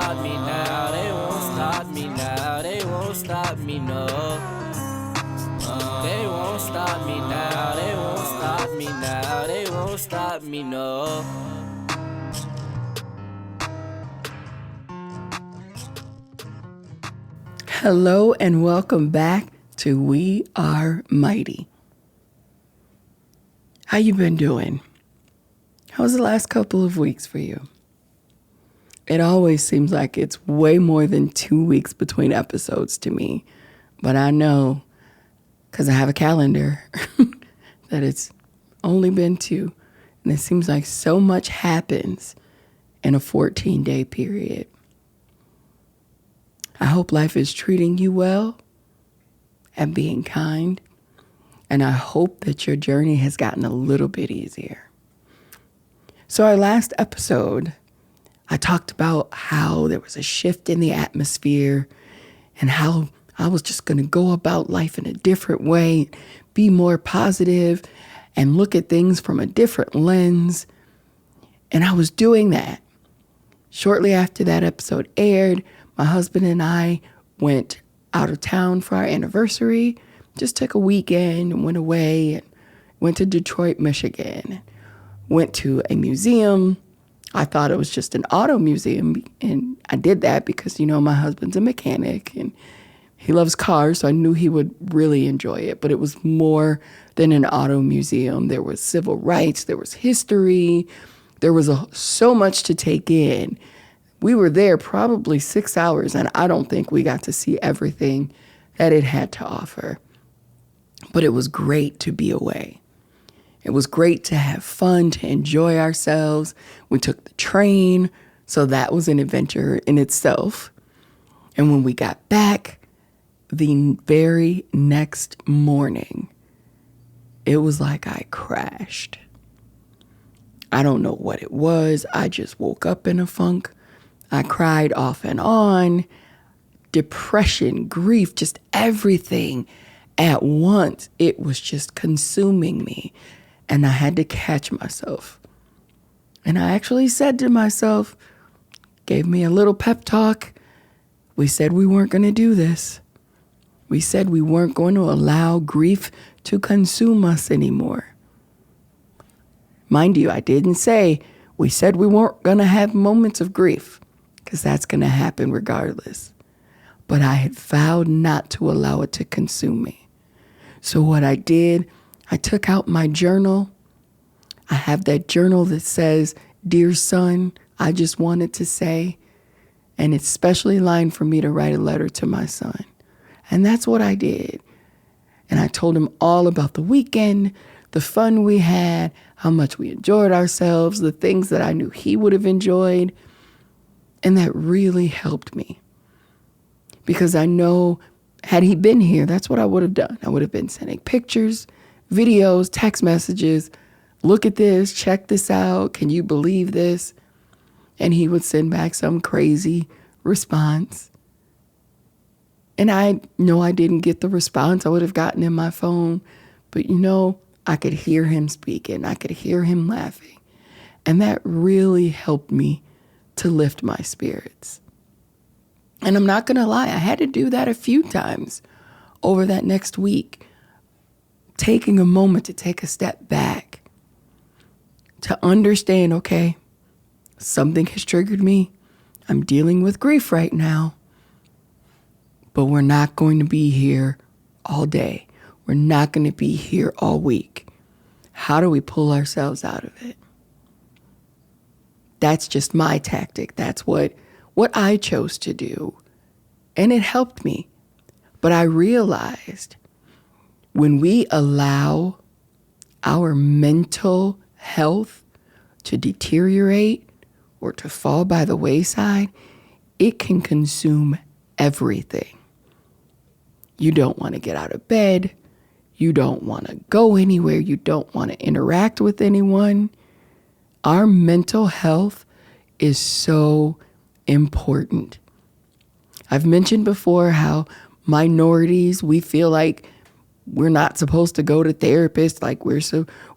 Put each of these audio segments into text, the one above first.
stop me now, they won't stop me now, they won't stop me, no. They won't stop me now, they won't stop me now, they won't stop me, no. Hello and welcome back to We Are Mighty. How you been doing? How was the last couple of weeks for you? It always seems like it's way more than 2 weeks between episodes to me, but I know because I have a calendar that it's only been 2, and it seems like so much happens in a 14-day period. I hope life is treating you well and being kind, and I hope that your journey has gotten a little bit easier. So our last episode, I talked about how there was a shift in the atmosphere and how I was just going to go about life in a different way, be more positive, and look at things from a different lens. And I was doing that. Shortly after that episode aired, my husband and I went out of town for our anniversary, just took a weekend and went away and went to Detroit, Michigan, went to a museum. I thought it was just an auto museum, and I did that because, my husband's a mechanic and he loves cars, so I knew he would really enjoy it. But it was more than an auto museum. There was civil rights, there was history, there was so much to take in. We were there probably 6 hours, and I don't think we got to see everything that it had to offer. But it was great to be away. It was great to have fun, to enjoy ourselves. We took the train, so that was an adventure in itself. And when we got back, the very next morning, it was like I crashed. I don't know what it was. I just woke up in a funk. I cried off and on, depression, grief, just everything at once. It was just consuming me, and I had to catch myself. And I actually said to myself, gave me a little pep talk. We said we weren't going to do this. We said we weren't going to allow grief to consume us anymore. Mind you, I didn't say we said we weren't going to have moments of grief, because that's going to happen regardless. But I had vowed not to allow it to consume me. So what I did, I took out my journal. I have that journal that says, "Dear son, I just wanted to say," and it's specially lined for me to write a letter to my son. And that's what I did. And I told him all about the weekend, the fun we had, how much we enjoyed ourselves, the things that I knew he would have enjoyed. And that really helped me, because I know had he been here, that's what I would have done. I would have been sending pictures, videos, text messages. Look at this, check this out. Can you believe this? And he would send back some crazy response. And I know I didn't get the response I would have gotten in my phone, but I could hear him speaking. I could hear him laughing. And that really helped me to lift my spirits. And I'm not going to lie, I had to do that a few times over that next week, taking a moment to take a step back, to understand, okay, something has triggered me. I'm dealing with grief right now, but we're not going to be here all day. We're not going to be here all week. How do we pull ourselves out of it? That's just my tactic. That's what I chose to do. And it helped me. But I realized when we allow our mental health to deteriorate or to fall by the wayside, it can consume everything. You don't want to get out of bed. You don't want to go anywhere. You don't want to interact with anyone. Our mental health is so important. I've mentioned before how minorities, we feel like we're not supposed to go to therapists, like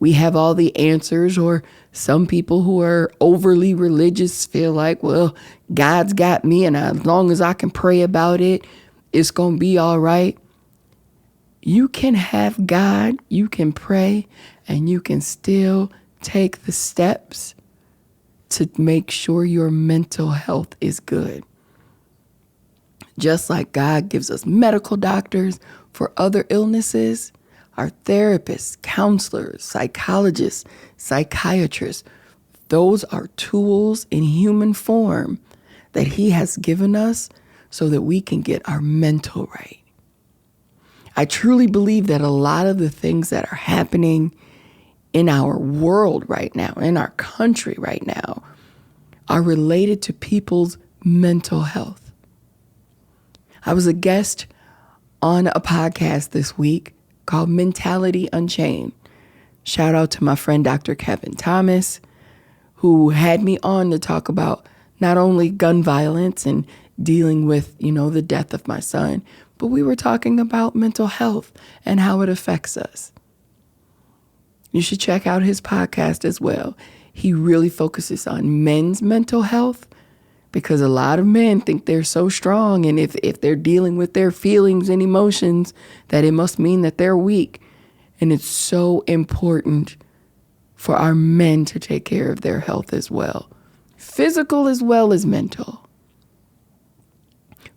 we have all the answers. Or some people who are overly religious feel like, well, God's got me, and as long as I can pray about it, it's going to be all right. You can have God, you can pray, and you can still take the steps to make sure your mental health is good. Just like God gives us medical doctors for other illnesses, our therapists, counselors, psychologists, psychiatrists, those are tools in human form that He has given us so that we can get our mental right. I truly believe that a lot of the things that are happening in our world right now, in our country right now, are related to people's mental health. I was a guest on a podcast this week called Mentality Unchained. Shout out to my friend, Dr. Kevin Thomas, who had me on to talk about not only gun violence and dealing with, the death of my son, but we were talking about mental health and how it affects us. You should check out his podcast as well. He really focuses on men's mental health, because a lot of men think they're so strong, and if they're dealing with their feelings and emotions, that it must mean that they're weak. And it's so important for our men to take care of their health as well, physical as well as mental.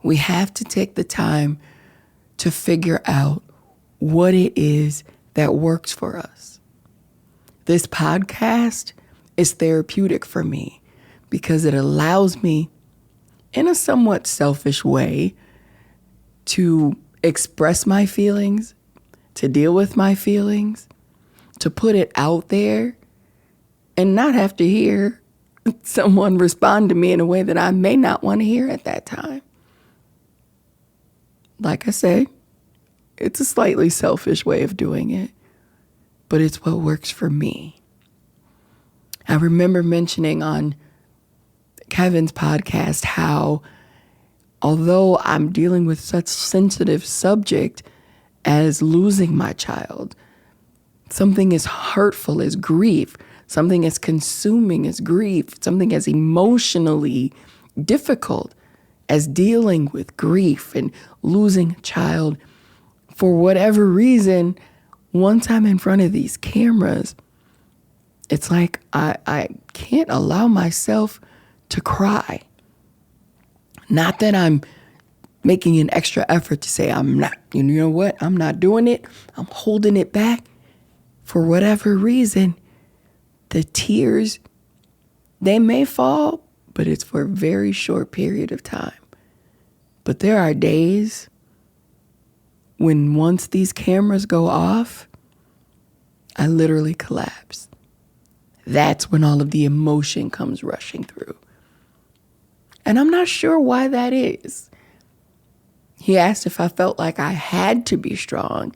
We have to take the time to figure out what it is that works for us. This podcast is therapeutic for me, because it allows me, in a somewhat selfish way, to express my feelings, to deal with my feelings, to put it out there, and not have to hear someone respond to me in a way that I may not want to hear at that time. Like I say, it's a slightly selfish way of doing it, but it's what works for me. I remember mentioning on Kevin's podcast how, although I'm dealing with such sensitive subject as losing my child, something as hurtful as grief, something as consuming as grief, something as emotionally difficult as dealing with grief and losing a child, for whatever reason, once I'm in front of these cameras, it's like I can't allow myself to cry. Not that I'm making an extra effort to say I'm not, you know what, I'm not doing it. I'm holding it back. For whatever reason, the tears, they may fall, but it's for a very short period of time. But there are days when once these cameras go off, I literally collapse. That's when all of the emotion comes rushing through. And I'm not sure why that is. He asked if I felt like I had to be strong.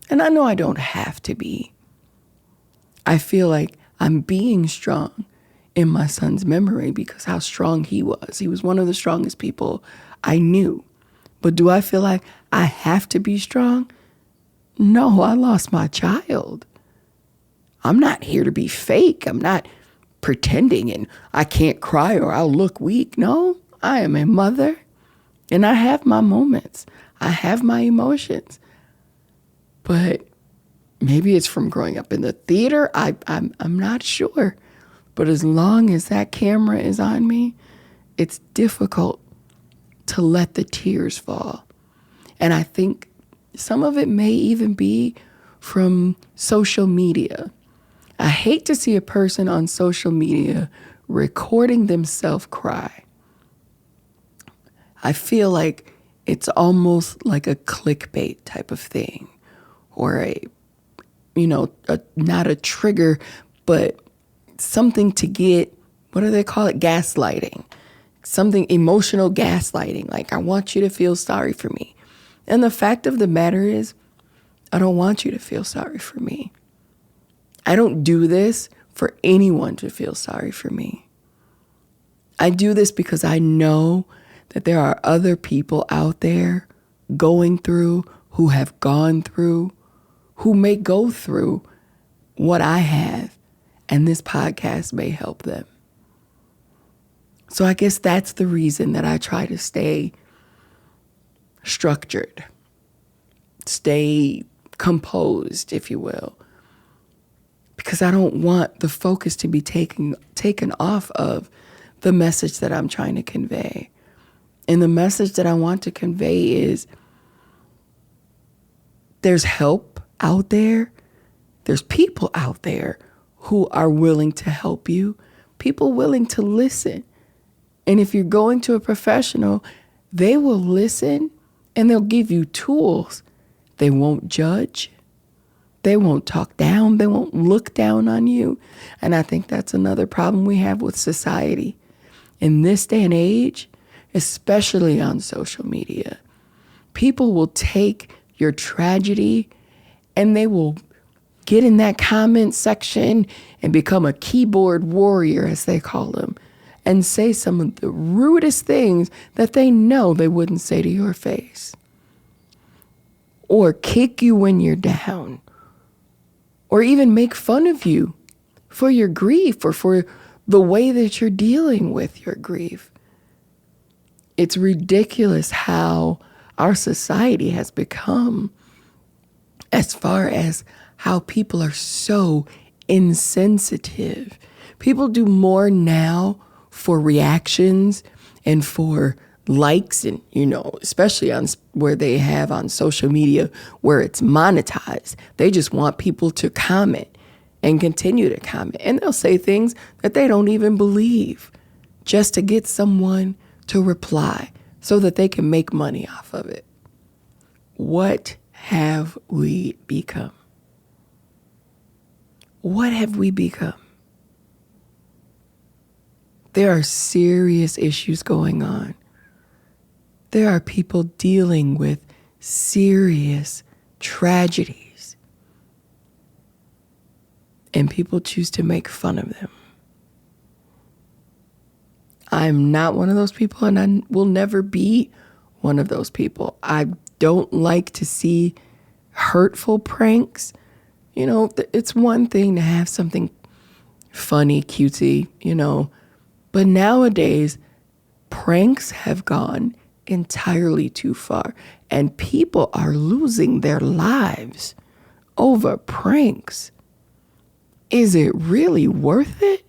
And I know I don't have to be. I feel like I'm being strong in my son's memory because how strong he was. He was one of the strongest people I knew. But do I feel like I have to be strong? No, I lost my child. I'm not here to be fake. I'm not pretending and I can't cry or I'll look weak. No, I am a mother and I have my moments. I have my emotions. But maybe it's from growing up in the theater. I'm not sure. But as long as that camera is on me, it's difficult to let the tears fall. And I think some of it may even be from social media. I hate to see a person on social media recording themselves cry. I feel like it's almost like a clickbait type of thing, or not a trigger, but something to get, what do they call it? Gaslighting. Something emotional gaslighting. Like, I want you to feel sorry for me. And the fact of the matter is, I don't want you to feel sorry for me. I don't do this for anyone to feel sorry for me. I do this because I know that there are other people out there going through, who have gone through, who may go through what I have, and this podcast may help them. So I guess that's the reason that I try to stay structured, stay composed, if you will, because I don't want the focus to be taken off of the message that I'm trying to convey. And the message that I want to convey is there's help out there. There's people out there who are willing to help you, people willing to listen. And if you're going to a professional, they will listen and they'll give you tools. They won't judge. They won't talk down. They won't look down on you. And I think that's another problem we have with society. In this day and age, especially on social media, people will take your tragedy and they will get in that comment section and become a keyboard warrior, as they call them, and say some of the rudest things that they know they wouldn't say to your face. Or kick you when you're down. Or even make fun of you for your grief or for the way that you're dealing with your grief. It's ridiculous how our society has become as far as how people are so insensitive. People do more now for reactions and for likes and, especially on where they have on social media where it's monetized. They just want people to comment and continue to comment. And they'll say things that they don't even believe just to get someone to reply so that they can make money off of it. What have we become? What have we become? There are serious issues going on. There are people dealing with serious tragedies. And people choose to make fun of them. I'm not one of those people, and I will never be one of those people. I don't like to see hurtful pranks. It's one thing to have something funny, cutesy, but nowadays, pranks have gone entirely too far, and people are losing their lives over pranks. Is it really worth it?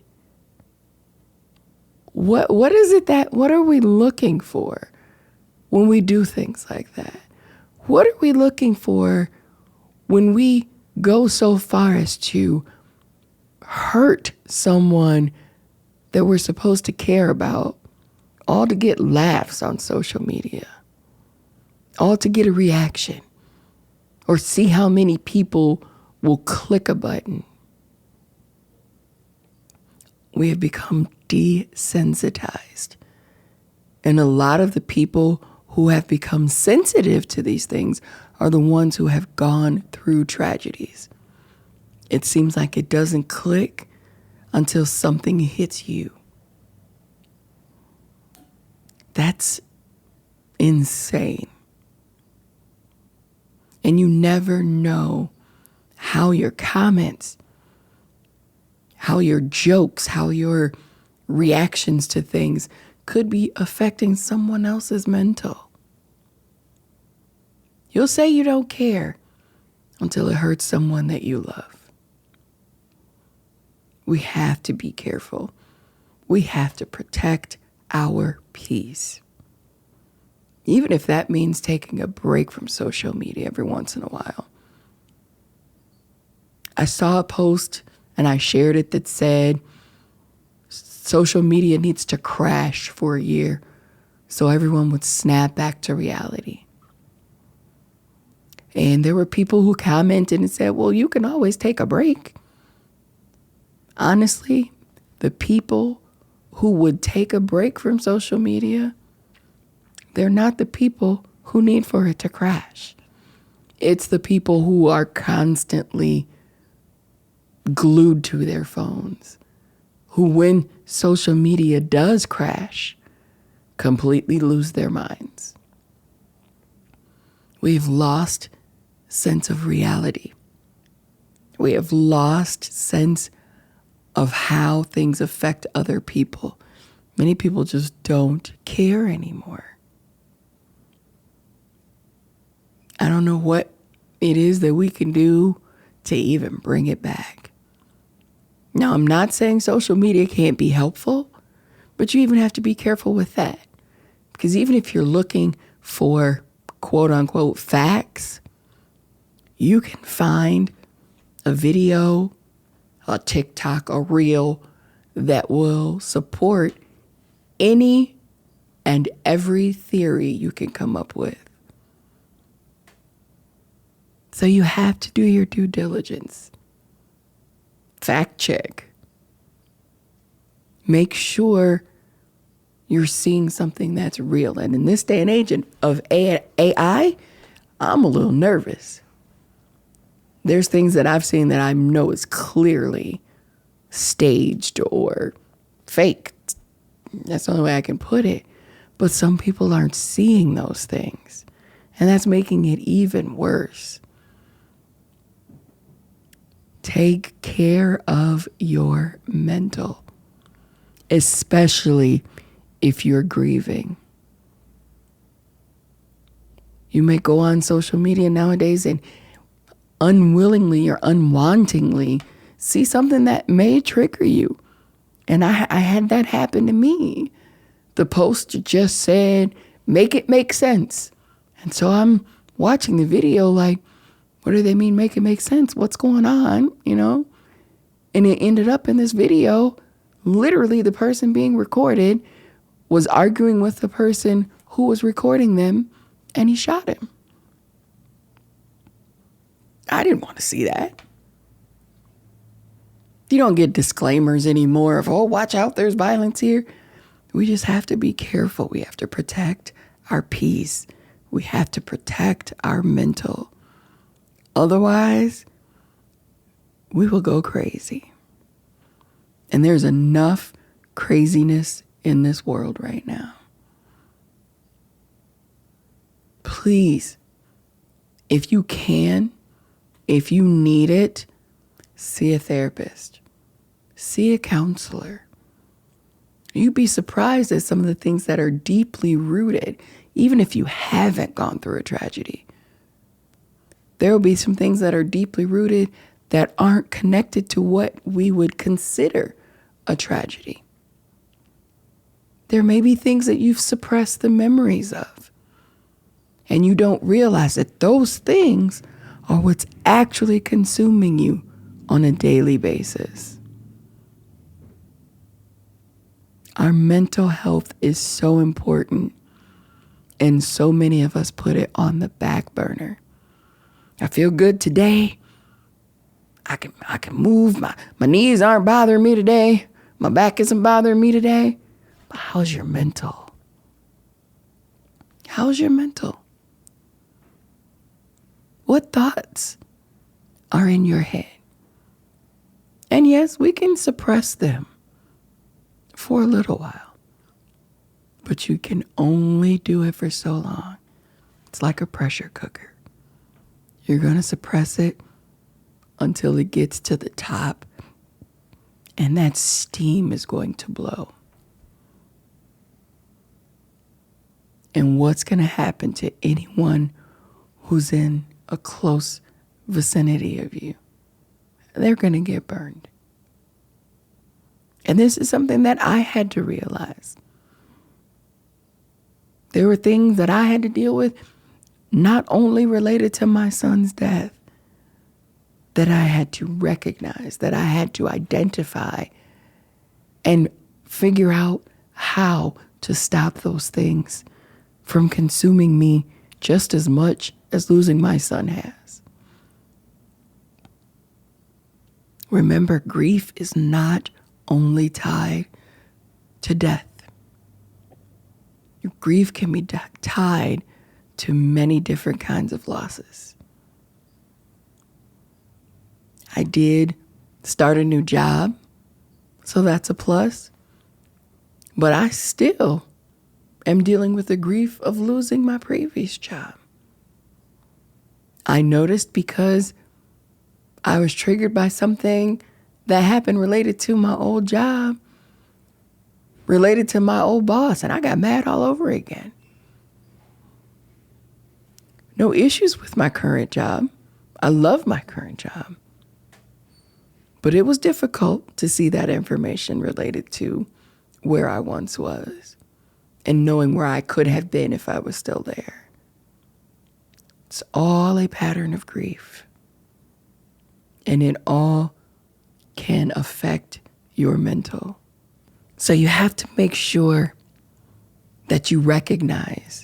What is it what are we looking for when we do things like that? What are we looking for when we go so far as to hurt someone that we're supposed to care about, all to get laughs on social media, all to get a reaction, or see how many people will click a button? We have become desensitized. And a lot of the people who have become sensitive to these things are the ones who have gone through tragedies. It seems like it doesn't click until something hits you. That's insane. And you never know how your comments, how your jokes, how your reactions to things could be affecting someone else's mental. You'll say you don't care until it hurts someone that you love. We have to be careful. We have to protect our peace. Even if that means taking a break from social media every once in a while. I saw a post and I shared it that said, social media needs to crash for a year so everyone would snap back to reality. And there were people who commented and said, well, you can always take a break. Honestly, the people who would take a break from social media, they're not the people who need for it to crash. It's the people who are constantly glued to their phones, who, when social media does crash, completely lose their minds. We've lost sense of reality. We have lost sense of how things affect other people. Many people just don't care anymore. I don't know what it is that we can do to even bring it back. Now, I'm not saying social media can't be helpful, but you even have to be careful with that. Because even if you're looking for quote unquote facts, you can find a video, a TikTok, a reel that will support any and every theory you can come up with. So you have to do your due diligence. Fact check. Make sure you're seeing something that's real. And in this day and age of AI, I'm a little nervous. There's things that I've seen that I know is clearly staged or faked. That's the only way I can put it. But some people aren't seeing those things. And that's making it even worse. Take care of your mental, especially if you're grieving. You may go on social media nowadays and unwillingly or unwantingly see something that may trigger you. And I had that happen to me. The post just said, make it make sense. And so I'm watching the video like, what do they mean make it make sense? What's going on, And it ended up in this video, literally the person being recorded was arguing with the person who was recording them, and he shot him. I didn't want to see that. You don't get disclaimers anymore of, oh, watch out, there's violence here. We just have to be careful. We have to protect our peace. We have to protect our mental. Otherwise, we will go crazy. And there's enough craziness in this world right now. Please, if you can, if you need it, see a therapist, see a counselor. You'd be surprised at some of the things that are deeply rooted, even if you haven't gone through a tragedy. There will be some things that are deeply rooted that aren't connected to what we would consider a tragedy. There may be things that you've suppressed the memories of, and you don't realize that those things are what's actually consuming you on a daily basis. Our mental health is so important, and so many of us put it on the back burner. I feel good today. I can move. My knees aren't bothering me today. My back isn't bothering me today. But how's your mental? How's your mental? What thoughts are in your head? And yes, we can suppress them for a little while. But you can only do it for so long. It's like a pressure cooker. You're going to suppress it until it gets to the top, and that steam is going to blow. And what's going to happen to anyone who's in a close vicinity of you? They're going to get burned. And this is something that I had to realize. There were things that I had to deal with, not only related to my son's death, that I had to recognize, that I had to identify and figure out how to stop those things from consuming me just as much as losing my son has. Remember, grief is not only tied to death. Your grief can be tied to many different kinds of losses. I did start a new job, so that's a plus. But I still am dealing with the grief of losing my previous job. I noticed because I was triggered by something that happened related to my old job, related to my old boss, and I got mad all over again. No issues with my current job. I love my current job. But it was difficult to see that information related to where I once was and knowing where I could have been if I was still there. It's all a pattern of grief. And it all can affect your mental. So you have to make sure that you recognize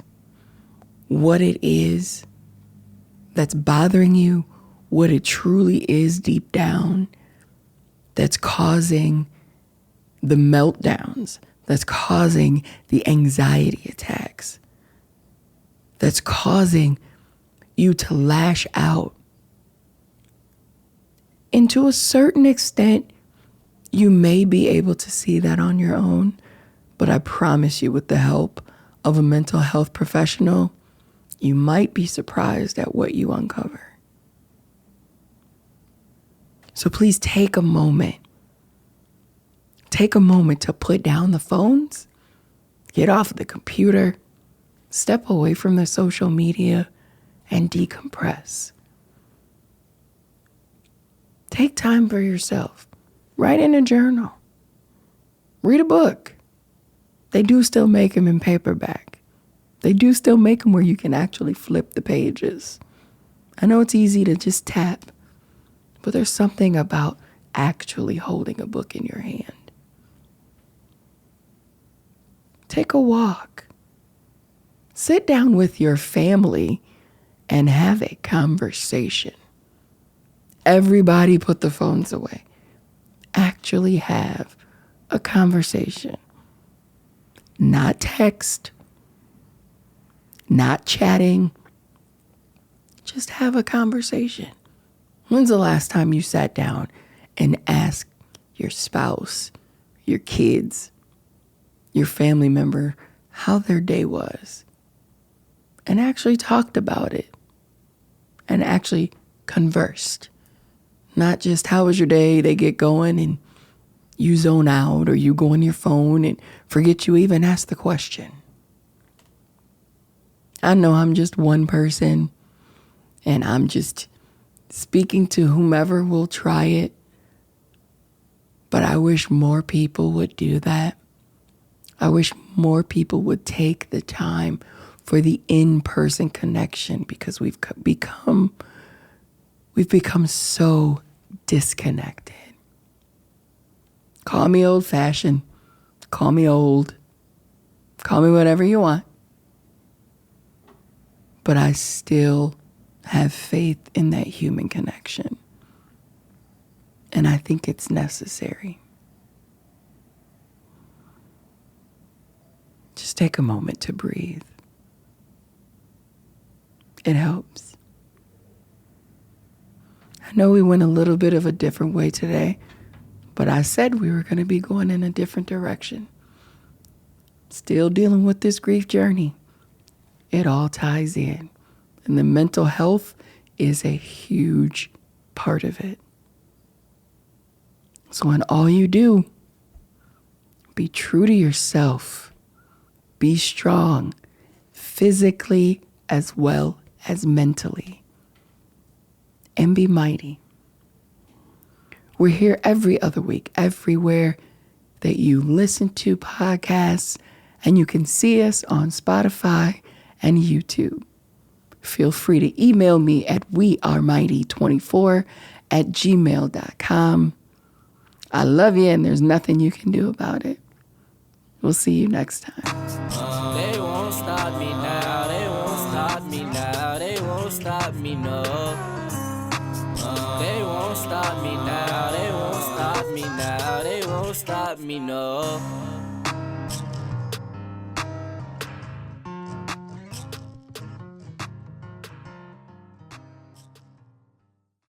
what it is that's bothering you, what it truly is deep down that's causing the meltdowns, that's causing the anxiety attacks, that's causing you to lash out. And to a certain extent, you may be able to see that on your own, but I promise you, with the help of a mental health professional, you might be surprised at what you uncover. So please take a moment. Take a moment to put down the phones, get off the computer, step away from the social media, and decompress. Take time for yourself. Write in a journal. Read a book. They do still make them in paperback. They do still make them where you can actually flip the pages. I know it's easy to just tap, but there's something about actually holding a book in your hand. Take a walk. Sit down with your family and have a conversation. Everybody put the phones away. Actually have a conversation. Not text, not chatting. Just have a conversation. When's the last time you sat down and asked your spouse, your kids, your family member how their day was and actually talked about it and actually conversed? Not just how was your day, they get going and you zone out, or you go on your phone and forget you even asked the question. I know I'm just one person and I'm just speaking to whomever will try it, but I wish more people would do that. I wish more people would take the time for the in-person connection, because we've become so disconnected. Call me old-fashioned, call me old, call me whatever you want, but I still have faith in that human connection, and I think it's necessary. Just take a moment to breathe. It helps. I know we went a little bit of a different way today, but I said we were going to be going in a different direction. Still dealing with this grief journey. It all ties in. And the mental health is a huge part of it. So in all you do, be true to yourself. Be strong, physically as well as mentally. And be mighty. We're here every other week, everywhere that you listen to podcasts, and you can see us on Spotify and YouTube. Feel free to email me at wearemighty24@gmail.com. I love you, and there's nothing you can do about it. We'll see you next time. They won't stop me now, they won't stop me now, they won't stop me, no. They won't stop me now, they won't stop me now, they won't stop me, no.